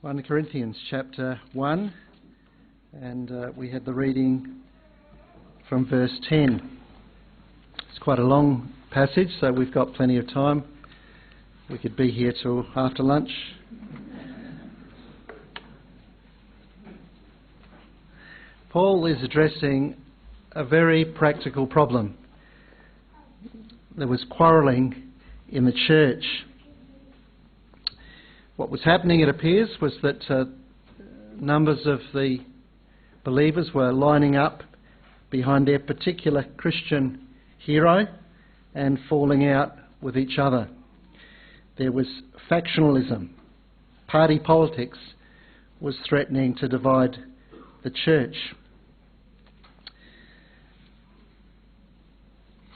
1 Corinthians chapter 1, and we had the reading from verse 10. It's quite a long passage, so we've got plenty of time. We could be here till after lunch. Paul is addressing a very practical problem. There was quarrelling in the church. What was happening, it appears, was that numbers of the believers were lining up behind their particular Christian hero and falling out with each other. There was factionalism. Party politics was threatening to divide the church.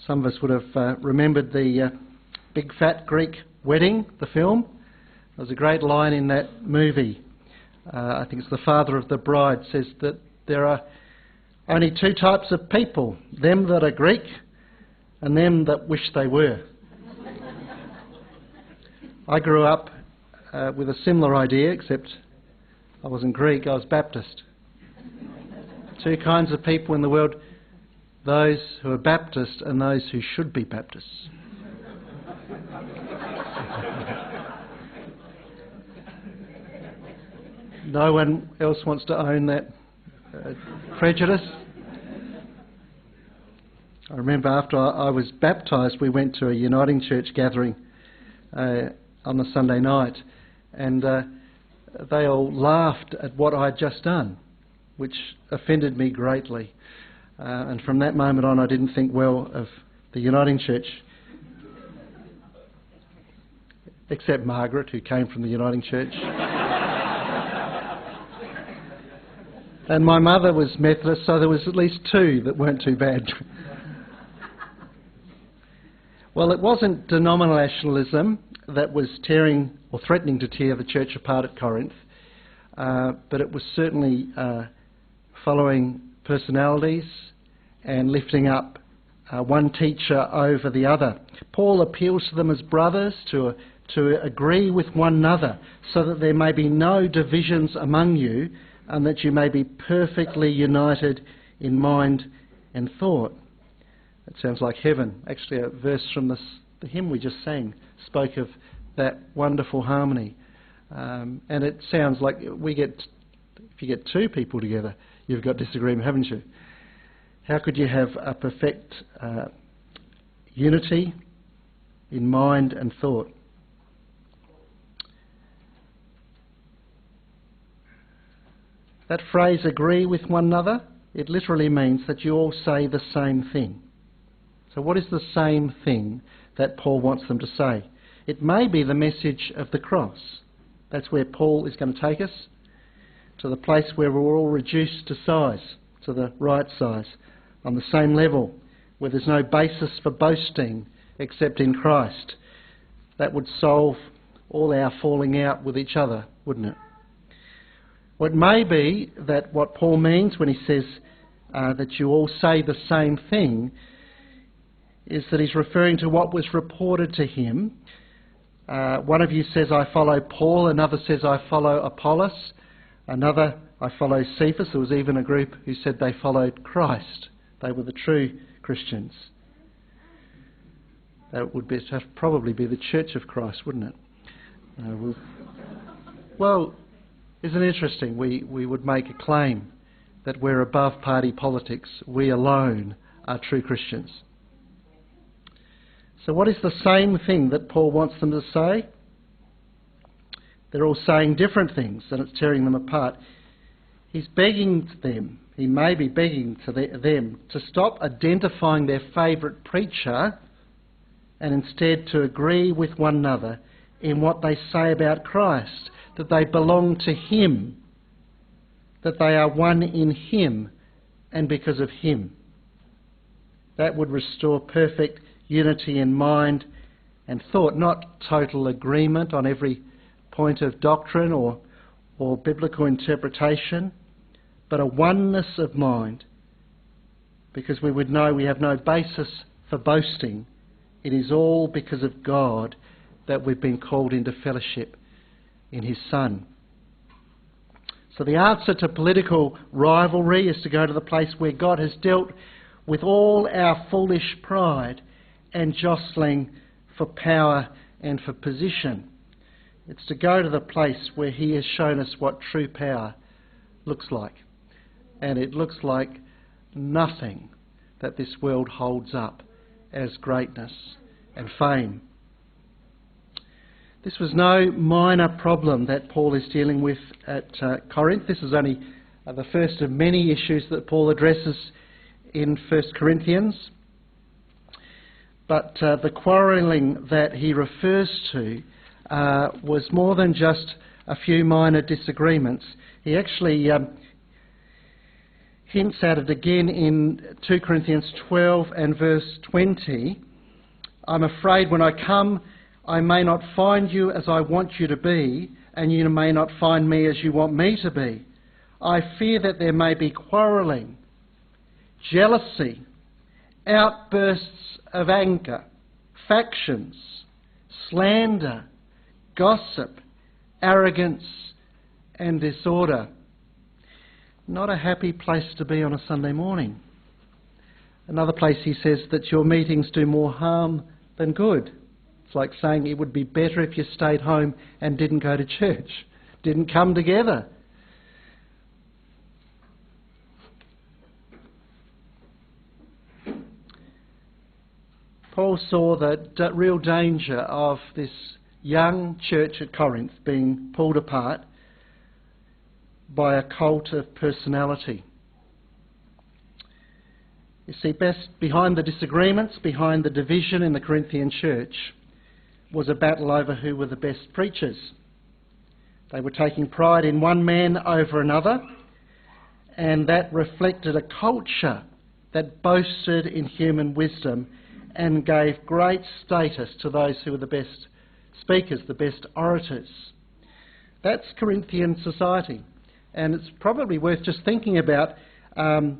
Some of us would have remembered the Big Fat Greek Wedding, the film. There's a great line in that movie. I think it's the father of the bride says that there are only two types of people, them that are Greek and them that wish they were. I grew up with a similar idea, except I wasn't Greek, I was Baptist. Two kinds of people in the world, those who are Baptist and those who should be Baptists. No one else wants to own that prejudice. I remember after I was baptised, we went to a Uniting Church gathering on the Sunday night, and they all laughed at what I had just done, which offended me greatly. And from that moment on, I didn't think well of the Uniting Church, except Margaret, who came from the Uniting Church. And my mother was Methodist, so there was at least two that weren't too bad. Well, it wasn't denominationalism that was tearing or threatening to tear the church apart at Corinth, but it was certainly following personalities and lifting up one teacher over the other. Paul appeals to them as brothers to agree with one another so that there may be no divisions among you, and that you may be perfectly united in mind and thought. It sounds like heaven. Actually, a verse from the hymn we just sang spoke of that wonderful harmony. And it sounds like if you get two people together, you've got disagreement, haven't you? How could you have a perfect unity in mind and thought? That phrase, agree with one another, it literally means that you all say the same thing. So what is the same thing that Paul wants them to say? It may be the message of the cross. That's where Paul is going to take us, to the place where we're all reduced to size, to the right size, on the same level, where there's no basis for boasting except in Christ. That would solve all our falling out with each other, wouldn't it? Well, it may be that what Paul means when he says that you all say the same thing is that he's referring to what was reported to him. One of you says, I follow Paul. Another says, I follow Apollos. Another, I follow Cephas. There was even a group who said they followed Christ. They were the true Christians. That would probably be the Church of Christ, wouldn't it? Well, isn't it interesting? We would make a claim that we're above party politics. We alone are true Christians. So what is the same thing that Paul wants them to say? They're all saying different things, and it's tearing them apart. He's begging them, he may be begging them to stop identifying their favourite preacher and instead to agree with one another in what they say about Christ, that they belong to Him, that they are one in Him and because of Him. That would restore perfect unity in mind and thought, not total agreement on every point of doctrine or biblical interpretation, but a oneness of mind, because we would know we have no basis for boasting. It is all because of God that we've been called into fellowship in His Son. So the answer to political rivalry is to go to the place where God has dealt with all our foolish pride and jostling for power and for position. It's to go to the place where He has shown us what true power looks like. And it looks like nothing that this world holds up as greatness and fame. This was no minor problem that Paul is dealing with at Corinth. This is only the first of many issues that Paul addresses in 1 Corinthians. But the quarrelling that he refers to was more than just a few minor disagreements. He actually hints at it again in 2 Corinthians 12 and verse 20. I'm afraid when I come, I may not find you as I want you to be, and you may not find me as you want me to be. I fear that there may be quarrelling, jealousy, outbursts of anger, factions, slander, gossip, arrogance, and disorder. Not a happy place to be on a Sunday morning. Another place he says that your meetings do more harm than good. It's like saying it would be better if you stayed home and didn't go to church, didn't come together. Paul saw the real danger of this young church at Corinth being pulled apart by a cult of personality. You see, best behind the disagreements, behind the division in the Corinthian church, was a battle over who were the best preachers. They were taking pride in one man over another, and that reflected a culture that boasted in human wisdom and gave great status to those who were the best speakers, the best orators. That's Corinthian society. And it's probably worth just thinking about how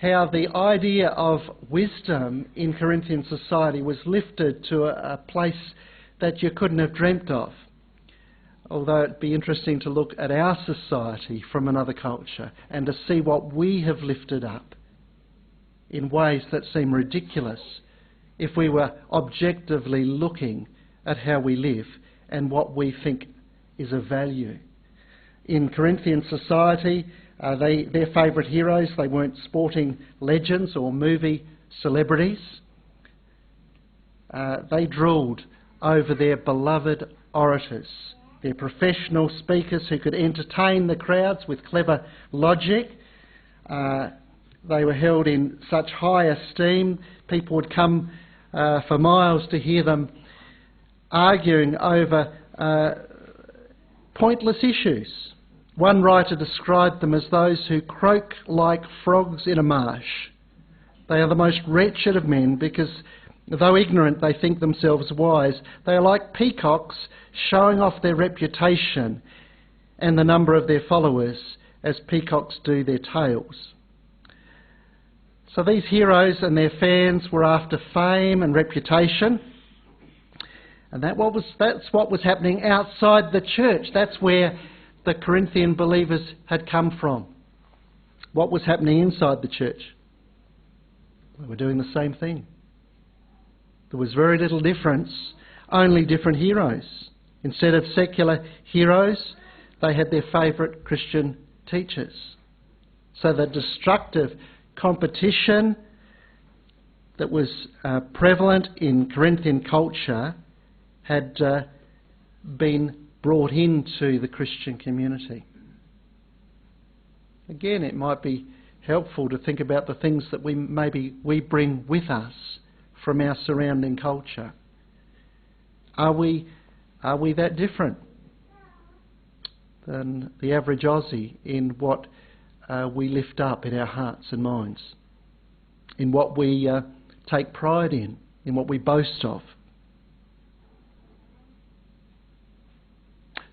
the idea of wisdom in Corinthian society was lifted to a place that you couldn't have dreamt of. Although it'd be interesting to look at our society from another culture and to see what we have lifted up in ways that seem ridiculous if we were objectively looking at how we live and what we think is of value. In Corinthian society, their favourite heroes, they weren't sporting legends or movie celebrities. They drooled over their beloved orators, their professional speakers who could entertain the crowds with clever logic. They were held in such high esteem, people would come for miles to hear them arguing over pointless issues. One writer described them as those who croak like frogs in a marsh. They are the most wretched of men because, though ignorant, they think themselves wise. They are like peacocks showing off their reputation and the number of their followers as peacocks do their tails. So these heroes and their fans were after fame and reputation. And that's what was happening outside the church. That's where the Corinthian believers had come from. What was happening inside the church? They were doing the same thing. There was very little difference, only different heroes. Instead of secular heroes, they had their favourite Christian teachers. So the destructive competition that was prevalent in Corinthian culture had been brought into the Christian community. Again, it might be helpful to think about the things that we bring with us from our surrounding culture. Are we that different than the average Aussie in what we lift up in our hearts and minds, in what we take pride in what we boast of?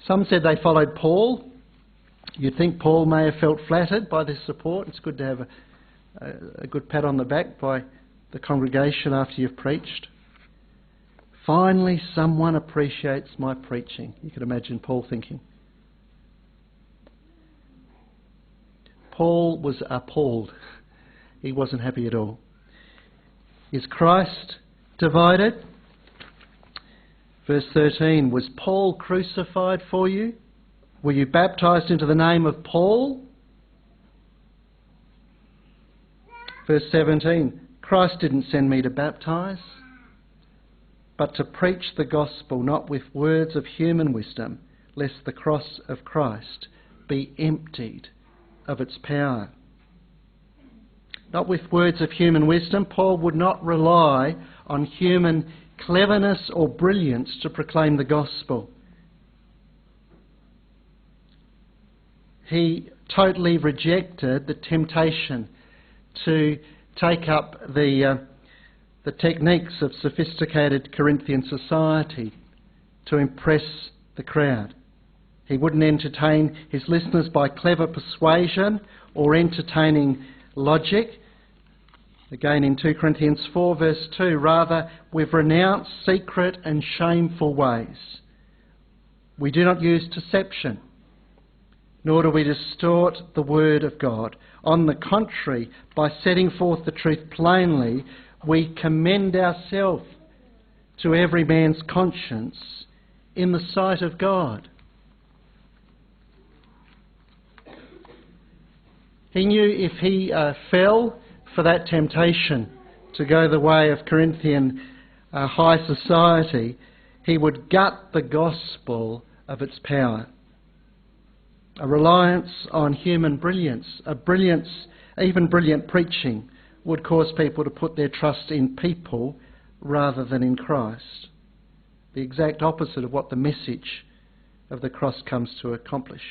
Some said they followed Paul. You'd think Paul may have felt flattered by this support. It's good to have a good pat on the back by the congregation after you've preached. Finally, someone appreciates my preaching. You can imagine Paul thinking. Paul was appalled. He wasn't happy at all. Is Christ divided? Verse 13, was Paul crucified for you? Were you baptised into the name of Paul? Verse 17, Christ didn't send me to baptise, but to preach the gospel, not with words of human wisdom, lest the cross of Christ be emptied of its power. Not with words of human wisdom. Paul would not rely on human cleverness or brilliance to proclaim the gospel. He totally rejected the temptation to take up the techniques of sophisticated Corinthian society to impress the crowd. He wouldn't entertain his listeners by clever persuasion or entertaining logic. Again in 2 Corinthians 4 verse 2, rather we've renounced secret and shameful ways. We do not use deception, nor do we distort the word of God. On the contrary, by setting forth the truth plainly, we commend ourselves to every man's conscience in the sight of God. He knew if he fell for that temptation to go the way of Corinthian high society, he would gut the gospel of its power. A reliance on human brilliance, even brilliant preaching, would cause people to put their trust in people rather than in Christ. The exact opposite of what the message of the cross comes to accomplish.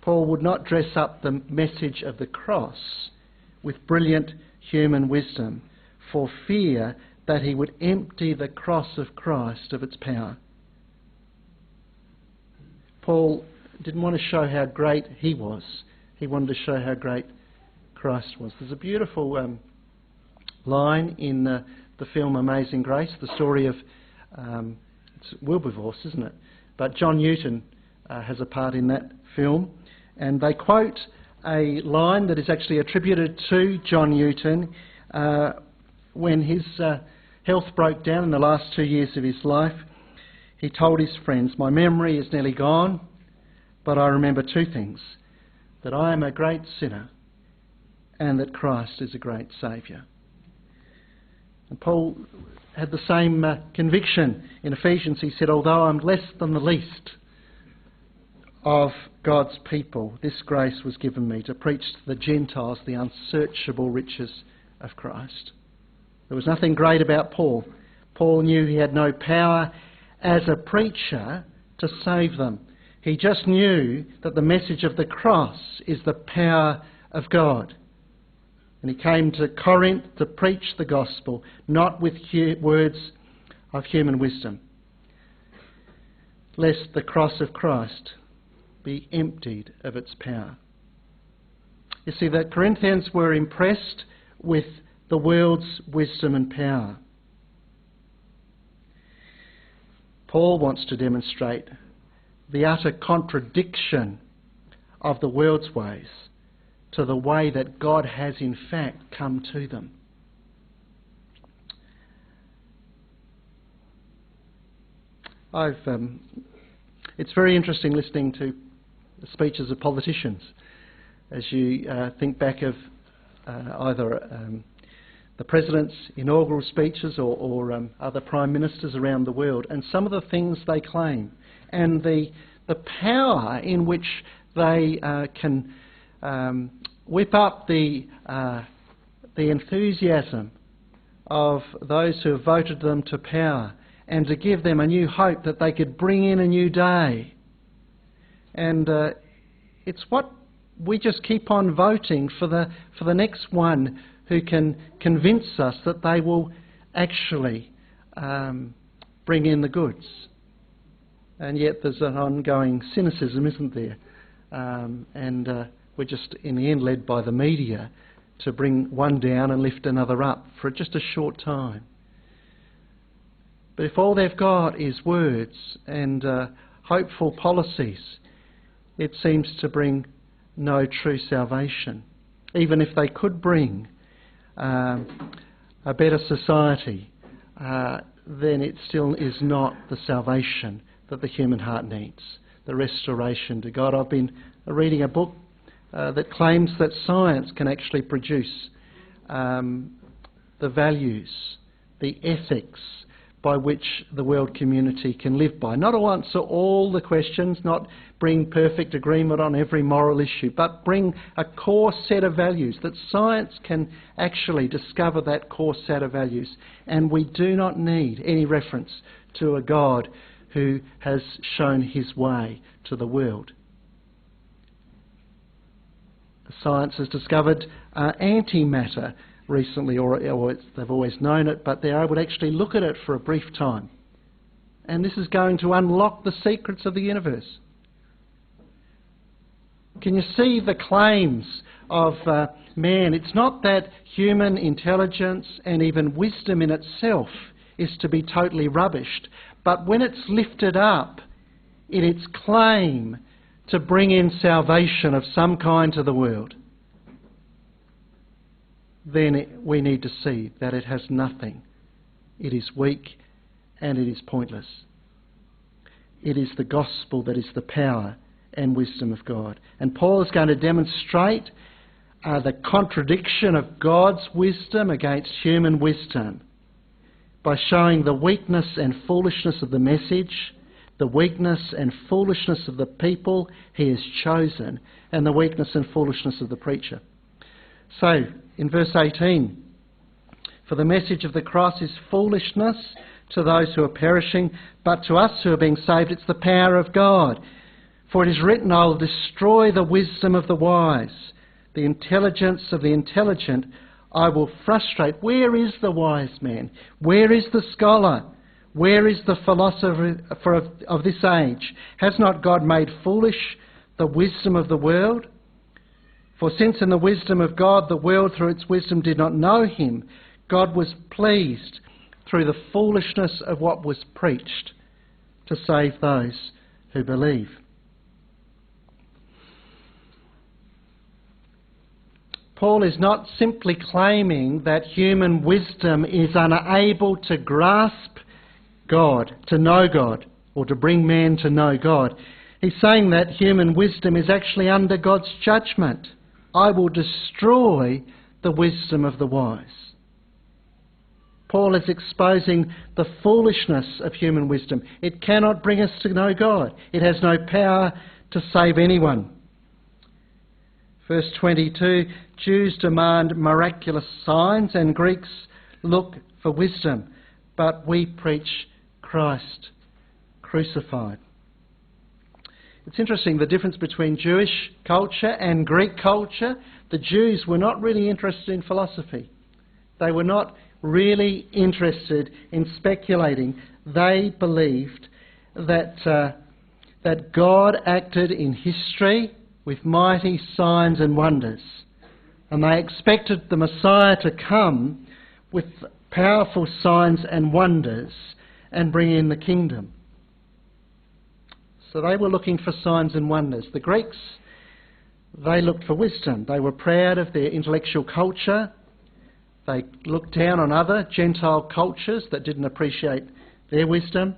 Paul would not dress up the message of the cross with brilliant human wisdom for fear that he would empty the cross of Christ of its power. Paul didn't want to show how great he was. He wanted to show how great Christ was. There's a beautiful line in the film Amazing Grace, the story of, it's Wilberforce, isn't it? But John Newton has a part in that film. And they quote a line that is actually attributed to John Newton when his health broke down in the last 2 years of his life. He told his friends, "My memory is nearly gone, but I remember two things, that I am a great sinner and that Christ is a great Saviour." And Paul had the same conviction. In Ephesians he said, "Although I'm less than the least of God's people, this grace was given me to preach to the Gentiles the unsearchable riches of Christ." There was nothing great about Paul. Paul knew he had no power as a preacher to save them. He just knew that the message of the cross is the power of God. And he came to Corinth to preach the gospel, not with words of human wisdom, lest the cross of Christ be emptied of its power. You see, the Corinthians were impressed with the world's wisdom and power. Paul wants to demonstrate the utter contradiction of the world's ways to the way that God has in fact come to them. It's very interesting listening to the speeches of politicians as you think back of either the President's inaugural speeches or other Prime Ministers around the world, and some of the things they claim and the power in which they can whip up the enthusiasm of those who have voted them to power and to give them a new hope that they could bring in a new day. And it's what we just keep on voting for the next one who can convince us that they will actually bring in the goods. And yet there's an ongoing cynicism, isn't there? And we're just in the end led by the media to bring one down and lift another up for just a short time. But if all they've got is words and hopeful policies, it seems to bring no true salvation. Even if they could bring a better society, then it still is not the salvation that the human heart needs, the restoration to God. I've been reading a book that claims that science can actually produce the values, the ethics by which the world community can live by. Not answer all the questions, not bring perfect agreement on every moral issue, but bring a core set of values, that science can actually discover that core set of values. And we do not need any reference to a God who has shown his way to the world. Science has discovered antimatter recently, or they've always known it, but they're able to actually look at it for a brief time. And this is going to unlock the secrets of the universe. Can you see the claims of man? It's not that human intelligence and even wisdom in itself is to be totally rubbished, but when it's lifted up in its claim to bring in salvation of some kind to the world, then we need to see that it has nothing. It is weak and it is pointless. It is the gospel that is the power and wisdom of God. And Paul is going to demonstrate the contradiction of God's wisdom against human wisdom by showing the weakness and foolishness of the message, the weakness and foolishness of the people he has chosen, and the weakness and foolishness of the preacher. So, in verse 18, for the message of the cross is foolishness to those who are perishing, but to us who are being saved it's the power of God. For it is written, I will destroy the wisdom of the wise, the intelligence of the intelligent I will frustrate. Where is the wise man? Where is the scholar? Where is the philosopher of this age? Has not God made foolish the wisdom of the world? For since in the wisdom of God the world through its wisdom did not know him, God was pleased through the foolishness of what was preached to save those who believe. Paul is not simply claiming that human wisdom is unable to grasp God, to know God, or to bring man to know God. He's saying that human wisdom is actually under God's judgment. I will destroy the wisdom of the wise. Paul is exposing the foolishness of human wisdom. It cannot bring us to know God. It has no power to save anyone. Verse 22, Jews demand miraculous signs and Greeks look for wisdom, but we preach Christ crucified. It's interesting, the difference between Jewish culture and Greek culture. The Jews were not really interested in philosophy. They were not really interested in speculating. They believed that God acted in history with mighty signs and wonders. And they expected the Messiah to come with powerful signs and wonders and bring in the kingdom. So they were looking for signs and wonders. The Greeks, they looked for wisdom. They were proud of their intellectual culture. They looked down on other Gentile cultures that didn't appreciate their wisdom.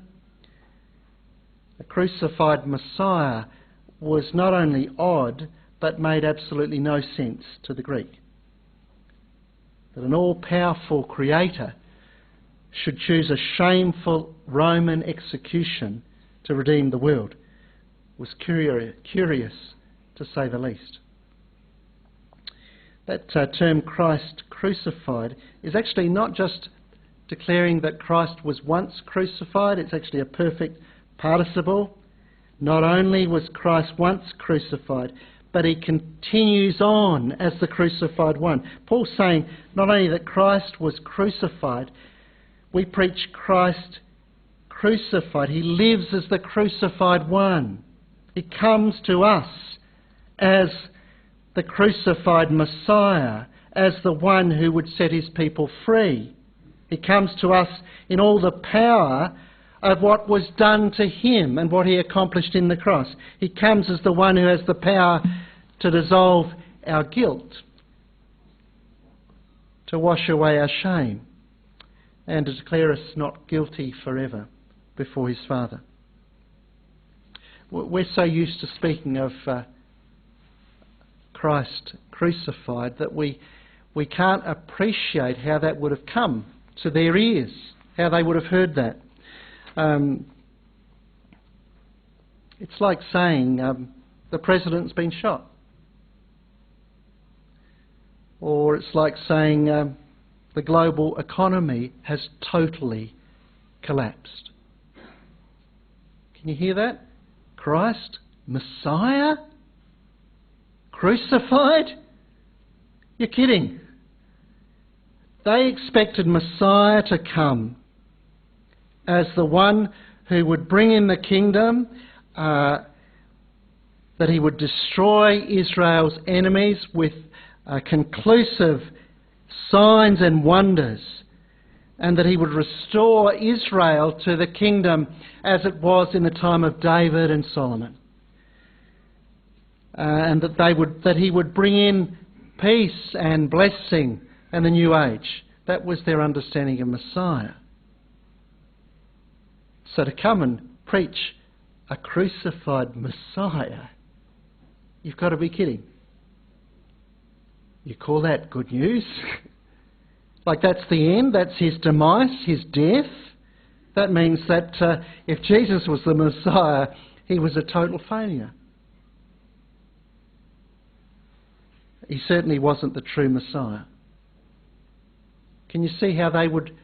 The crucified Messiah was not only odd, but made absolutely no sense to the Greek. That an all-powerful creator should choose a shameful Roman execution to redeem the world was curious, to say the least. That term Christ crucified is actually not just declaring that Christ was once crucified, it's actually a perfect participle. Not only was Christ once crucified, but he continues on as the crucified one. Paul's saying not only that Christ was crucified, we preach Christ crucified. He lives as the crucified one. He comes to us as the crucified Messiah, as the one who would set his people free. He comes to us in all the power of what was done to him and what he accomplished in the cross. He comes as the one who has the power to dissolve our guilt, to wash away our shame, and to declare us not guilty forever before his Father. We're so used to speaking of Christ crucified that we can't appreciate how that would have come to their ears, how they would have heard that. It's like saying the president's been shot. Or it's like saying the global economy has totally collapsed. Can you hear that? Christ, Messiah, crucified? You're kidding. They expected Messiah to come as the one who would bring in the kingdom, that he would destroy Israel's enemies with conclusive signs and wonders, and that he would restore Israel to the kingdom as it was in the time of David and Solomon. And that he would bring in peace and blessing and the new age. That was their understanding of Messiah. So to come and preach a crucified Messiah, you've got to be kidding. You call that good news? Like that's the end, that's his demise, his death? That means that if Jesus was the Messiah, he was a total failure. He certainly wasn't the true Messiah. Can you see how they would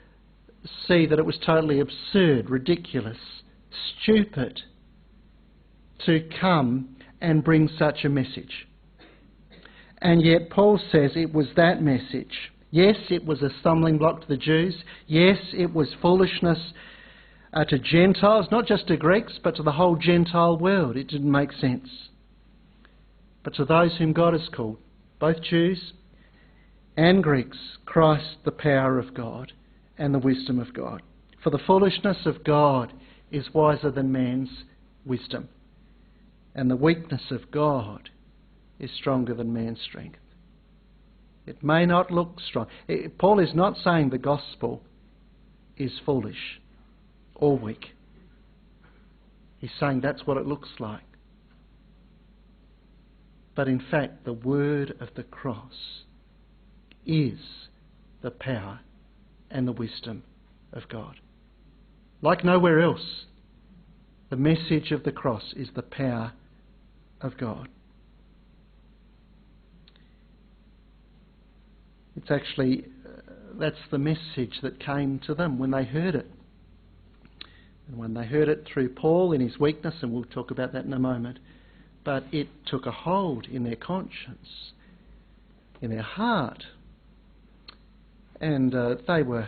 see that it was totally absurd, ridiculous, stupid to come and bring such a message? And yet Paul says it was that message. Yes, it was a stumbling block to the Jews. Yes, it was foolishness to Gentiles, not just to Greeks, but to the whole Gentile world. It didn't make sense. But to those whom God has called, both Jews and Greeks, Christ, the power of God and the wisdom of God. For the foolishness of God is wiser than man's wisdom, and the weakness of God is stronger than man's strength. It may not look strong. Paul is not saying the gospel is foolish or weak. He's saying that's what it looks like. But in fact, the word of the cross is the power and the wisdom of God. Like nowhere else, the message of the cross is the power of God. It's actually, that's the message that came to them when they heard it. And when they heard it through Paul in his weakness, and we'll talk about that in a moment, but it took a hold in their conscience, in their heart, and they were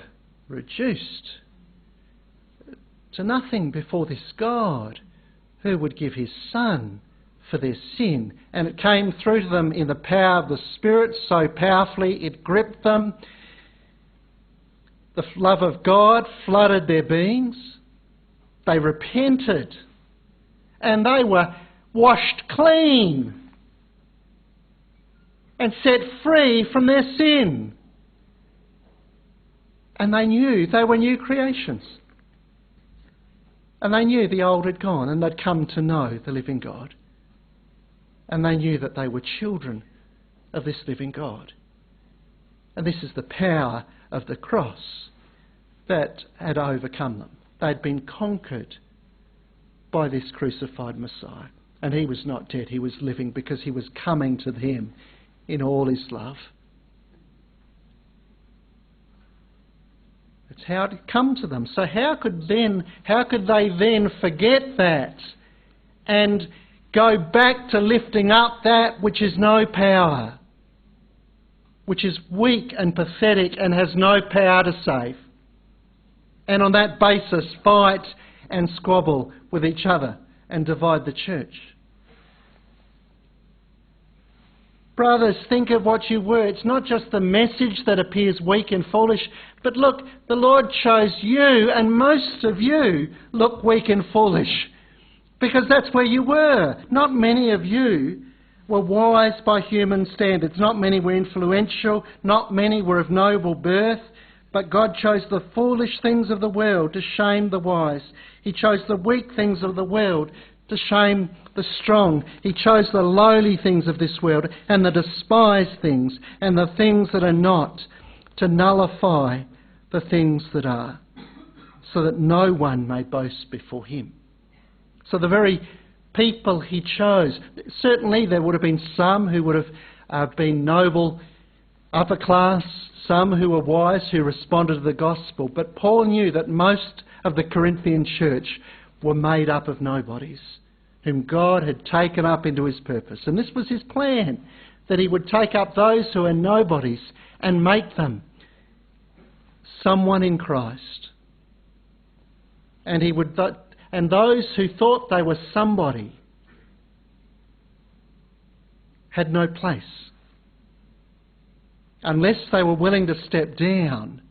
reduced to nothing before this God who would give his Son for their sin. And it came through to them in the power of the Spirit so powerfully it gripped them. The love of God flooded their beings. They repented and they were washed clean and set free from their sin. And they knew they were new creations. And they knew the old had gone and they'd come to know the living God. And they knew that they were children of this living God. And this is the power of the cross that had overcome them. They'd been conquered by this crucified Messiah. And he was not dead, he was living because he was coming to them in all his love. It's how it had come to them. So how could they then forget that and go back to lifting up that which is no power, which is weak and pathetic and has no power to save, and on that basis fight and squabble with each other and divide the church? Brothers, think of what you were. It's not just the message that appears weak and foolish, but look, the Lord chose you, and most of you look weak and foolish, because that's where you were. Not many of you were wise by human standards. Not many were influential. Not many were of noble birth. But God chose the foolish things of the world to shame the wise. He chose the weak things of the world to shame the strong. He chose the lowly things of this world and the despised things and the things that are not, to nullify the things that are, so that no one may boast before him. So the very people he chose, certainly there would have been some who would have been noble, upper class, some who were wise, who responded to the gospel. But Paul knew that most of the Corinthian church were made up of nobodies, whom God had taken up into his purpose. And this was his plan, that he would take up those who are nobodies and make them someone in Christ. And he would, and those who thought they were somebody had no place. Unless they were willing to step down,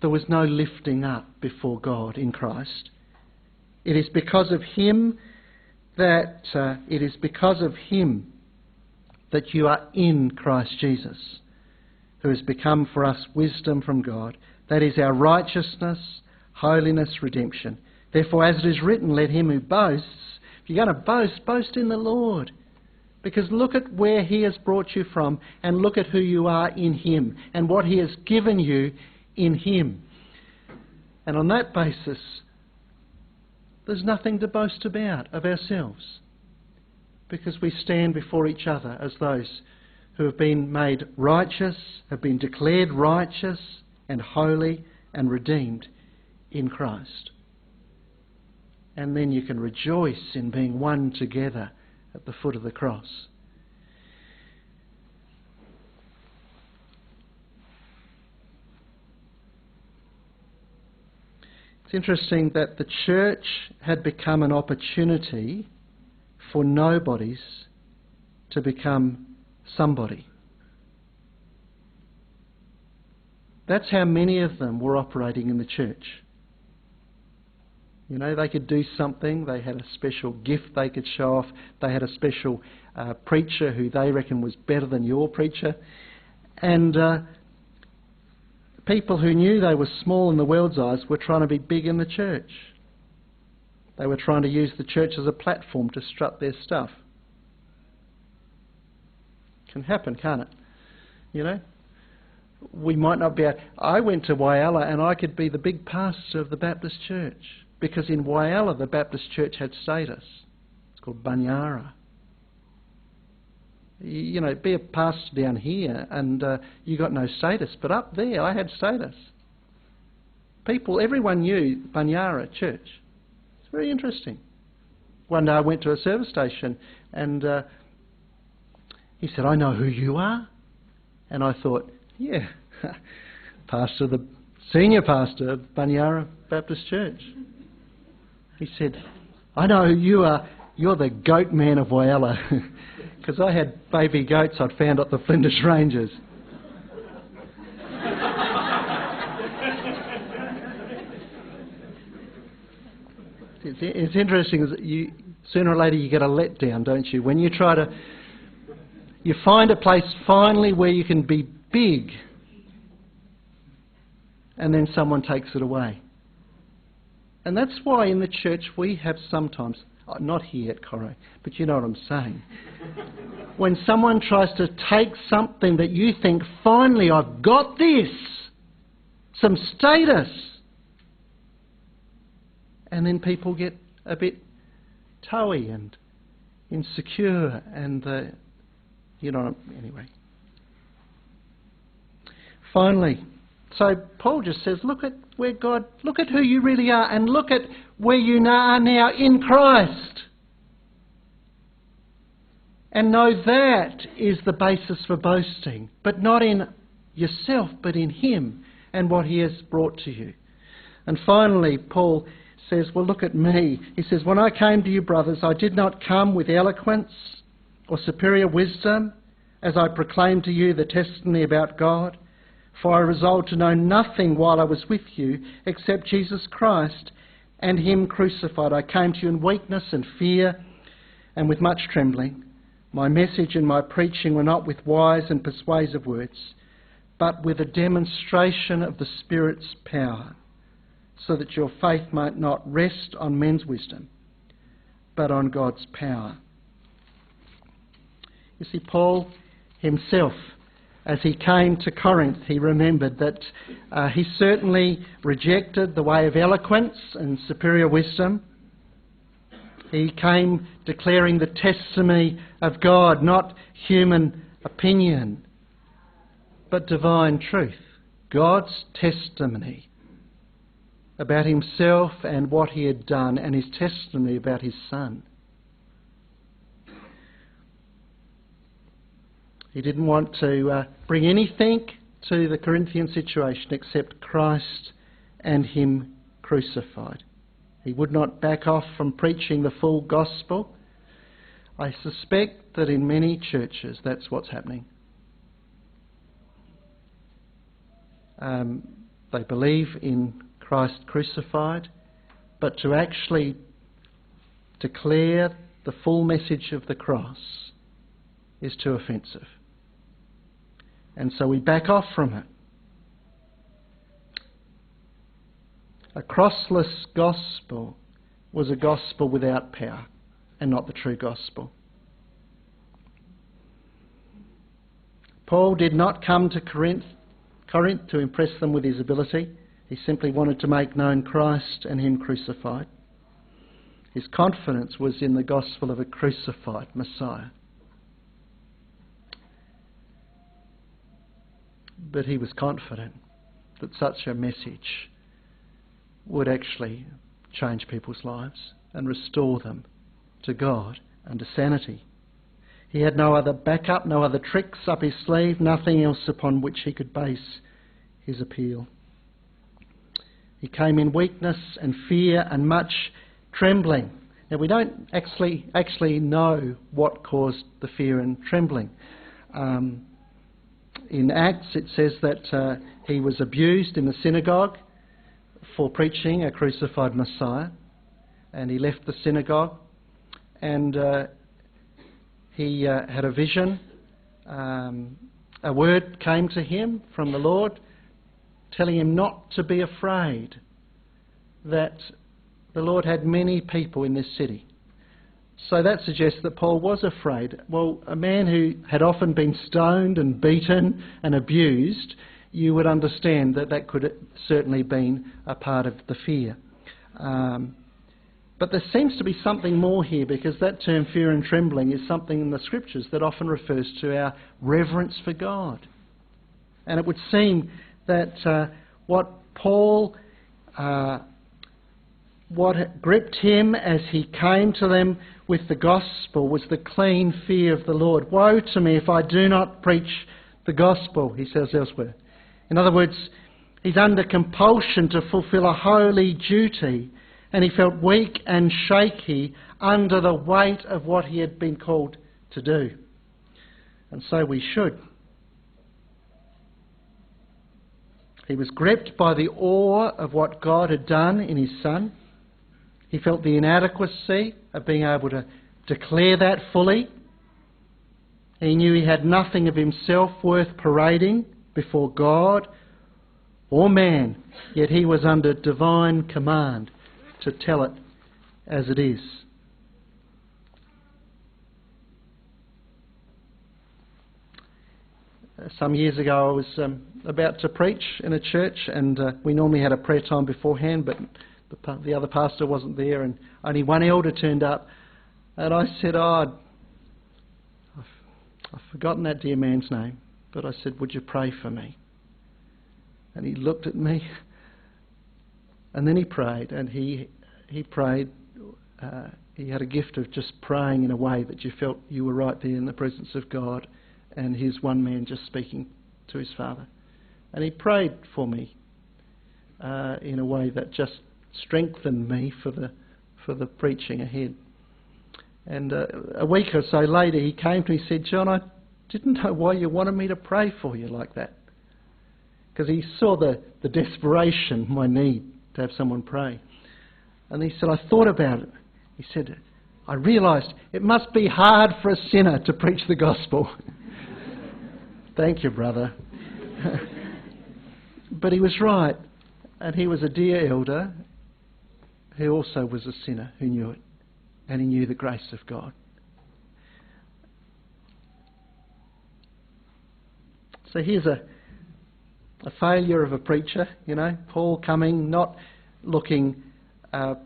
there was no lifting up before God in Christ. It is because of him that you are in Christ Jesus, who has become for us wisdom from God. That is our righteousness, holiness, redemption. Therefore, as it is written, let him who boasts, if you're going to boast, boast in the Lord. Because look at where he has brought you from, and look at who you are in him and what he has given you in him. And on that basis, there's nothing to boast about of ourselves, because we stand before each other as those who have been made righteous, have been declared righteous and holy and redeemed in Christ. And then you can rejoice in being one together at the foot of the cross. It's interesting that the church had become an opportunity for nobodies to become somebody. That's how many of them were operating in the church. You know, they could do something, they had a special gift they could show off, they had a special preacher who they reckon was better than your preacher, and people who knew they were small in the world's eyes were trying to be big in the church. They were trying to use the church as a platform to strut their stuff. Can happen, can't it? You know? We might not be... I went to Whyalla and I could be the big pastor of the Baptist church, because in Whyalla the Baptist church had status. It's called Bunyara. You know, be a pastor down here and you got no status, but up there I had status. Everyone knew Bunyara church. It's very interesting. One day I went to a service station and he said, "I know who you are." And I thought, yeah, senior pastor of Bunyara Baptist Church. He said, "I know who you are. You're the goat man of Whyalla." Because I had baby goats I'd found at the Flinders Ranges. It's interesting, is that sooner or later you get a letdown, don't you? When you you find a place finally where you can be big, and then someone takes it away. And that's why in the church we have sometimes, not here at Corrie, but you know what I'm saying. When someone tries to take something that you think, finally I've got this, some status, and then people get a bit toey and insecure and, anyway. Finally, so Paul just says, look at who you really are, and look at where you are now in Christ. And know that is the basis for boasting, but not in yourself, but in him and what he has brought to you. And finally, Paul says, well, look at me. He says, when I came to you, brothers, I did not come with eloquence or superior wisdom as I proclaimed to you the testimony about God. For I resolved to know nothing while I was with you except Jesus Christ and him crucified. I came to you in weakness and fear and with much trembling. My message and my preaching were not with wise and persuasive words, but with a demonstration of the Spirit's power, so that your faith might not rest on men's wisdom, but on God's power. You see, Paul himself, as he came to Corinth, he remembered that he certainly rejected the way of eloquence and superior wisdom. He came declaring the testimony of God, not human opinion, but divine truth. God's testimony about himself and what he had done, and his testimony about his Son. He didn't want to bring anything to the Corinthian situation except Christ and him crucified. He would not back off from preaching the full gospel. I suspect that in many churches that's what's happening. They believe in Christ crucified, but to actually declare the full message of the cross is too offensive. And so we back off from it. A crossless gospel was a gospel without power and not the true gospel. Paul did not come to Corinth to impress them with his ability. He simply wanted to make known Christ and him crucified. His confidence was in the gospel of a crucified Messiah. But he was confident that such a message would actually change people's lives and restore them to God and to sanity. He had no other backup, no other tricks up his sleeve, nothing else upon which he could base his appeal. He came in weakness and fear and much trembling. Now, we don't actually know what caused the fear and trembling. In Acts it says that he was abused in the synagogue for preaching a crucified Messiah, and he left the synagogue, and he had a vision. A word came to him from the Lord telling him not to be afraid, that the Lord had many people in this city. So that suggests that Paul was afraid. Well, a man who had often been stoned and beaten and abused, you would understand that that could have certainly been a part of the fear. But there seems to be something more here, because that term fear and trembling is something in the Scriptures that often refers to our reverence for God. And it would seem that what gripped him as he came to them with the gospel was the clean fear of the Lord. Woe to me if I do not preach the gospel, he says elsewhere. In other words, he's under compulsion to fulfill a holy duty, and he felt weak and shaky under the weight of what he had been called to do. And so we should. He was gripped by the awe of what God had done in his Son. He felt the inadequacy of being able to declare that fully. He knew he had nothing of himself worth parading before God or man, yet he was under divine command to tell it as it is. Some years ago I was about to preach in a church, and we normally had a prayer time beforehand, but the other pastor wasn't there, and only one elder turned up. And I said, I've forgotten that dear man's name, but I said, would you pray for me? And he looked at me, and then he prayed, and he prayed. He had a gift of just praying in a way that you felt you were right there in the presence of God, and his one man just speaking to his Father. And he prayed for me in a way that just strengthened me for the preaching ahead. And a week or so later he came to me and said, John, didn't know why you wanted me to pray for you like that. Because he saw the desperation, my need to have someone pray. And he said, I thought about it. He said, I realised it must be hard for a sinner to preach the gospel. Thank you, brother. But he was right. And he was a dear elder who also was a sinner who knew it. And he knew the grace of God. So here's a failure of a preacher, Paul coming, not looking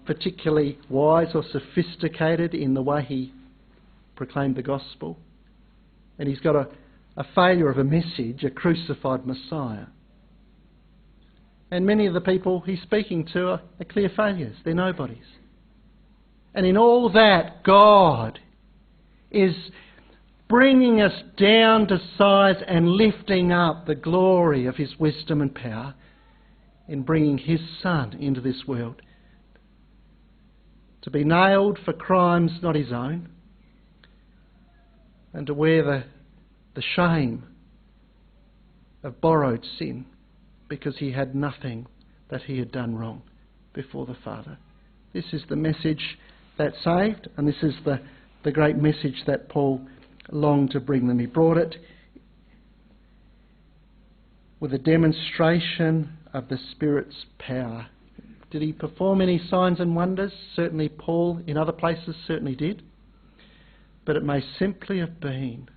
particularly wise or sophisticated in the way he proclaimed the gospel. And he's got a failure of a message, a crucified Messiah. And many of the people he's speaking to are clear failures. They're nobodies. And in all that, God is bringing us down to size and lifting up the glory of his wisdom and power in bringing his Son into this world to be nailed for crimes not his own and to wear the shame of borrowed sin because he had nothing that he had done wrong before the Father. This is the message that saved, and this is the great message that Paul longed to bring them. He brought it with a demonstration of the Spirit's power. Did he perform any signs and wonders? Certainly Paul in other places certainly did. But it may simply have been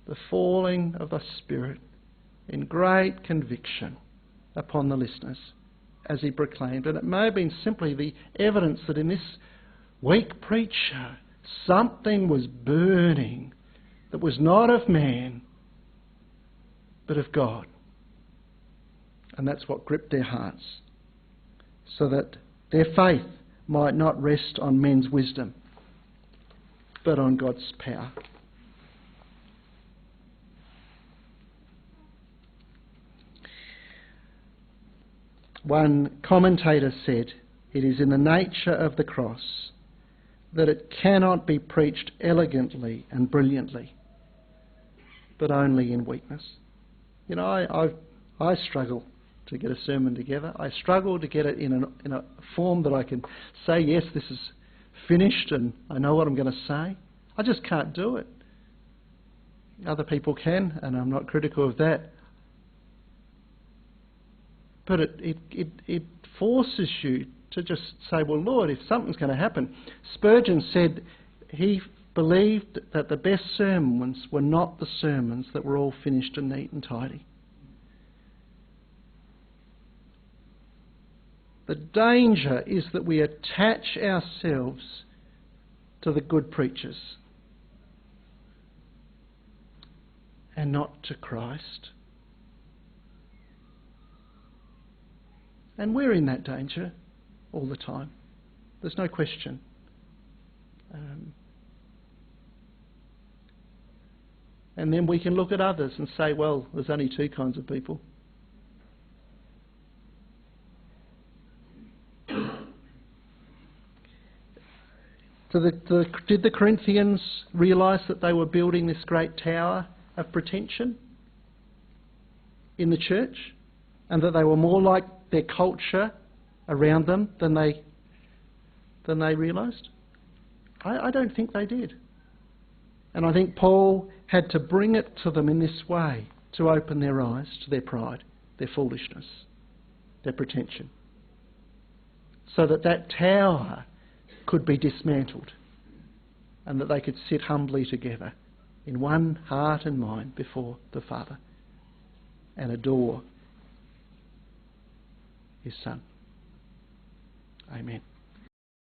the falling of the Spirit in great conviction upon the listeners as he proclaimed. And it may have been simply the evidence that in this weak preacher something was burning that was not of man but of God. And that's what gripped their hearts, so that their faith might not rest on men's wisdom but on God's power. One commentator said, it is in the nature of the cross that it cannot be preached elegantly and brilliantly, but only in weakness. I struggle to get a sermon together. I struggle to get it in a form that I can say, yes, this is finished and I know what I'm going to say. I just can't do it. Other people can, and I'm not critical of that. But it forces you to just say, well, Lord, if something's going to happen. Spurgeon said he believed that the best sermons were not the sermons that were all finished and neat and tidy. The danger is that we attach ourselves to the good preachers and not to Christ. And we're in that danger all the time. There's no question. And then we can look at others and say, well, there's only two kinds of people. Did the Corinthians realise that they were building this great tower of pretension in the church, and that they were more like their culture around them than they realised? I don't think they did. And I think Paul had to bring it to them in this way to open their eyes to their pride, their foolishness, their pretension, so that tower could be dismantled and that they could sit humbly together in one heart and mind before the Father and adore his Son. Amen.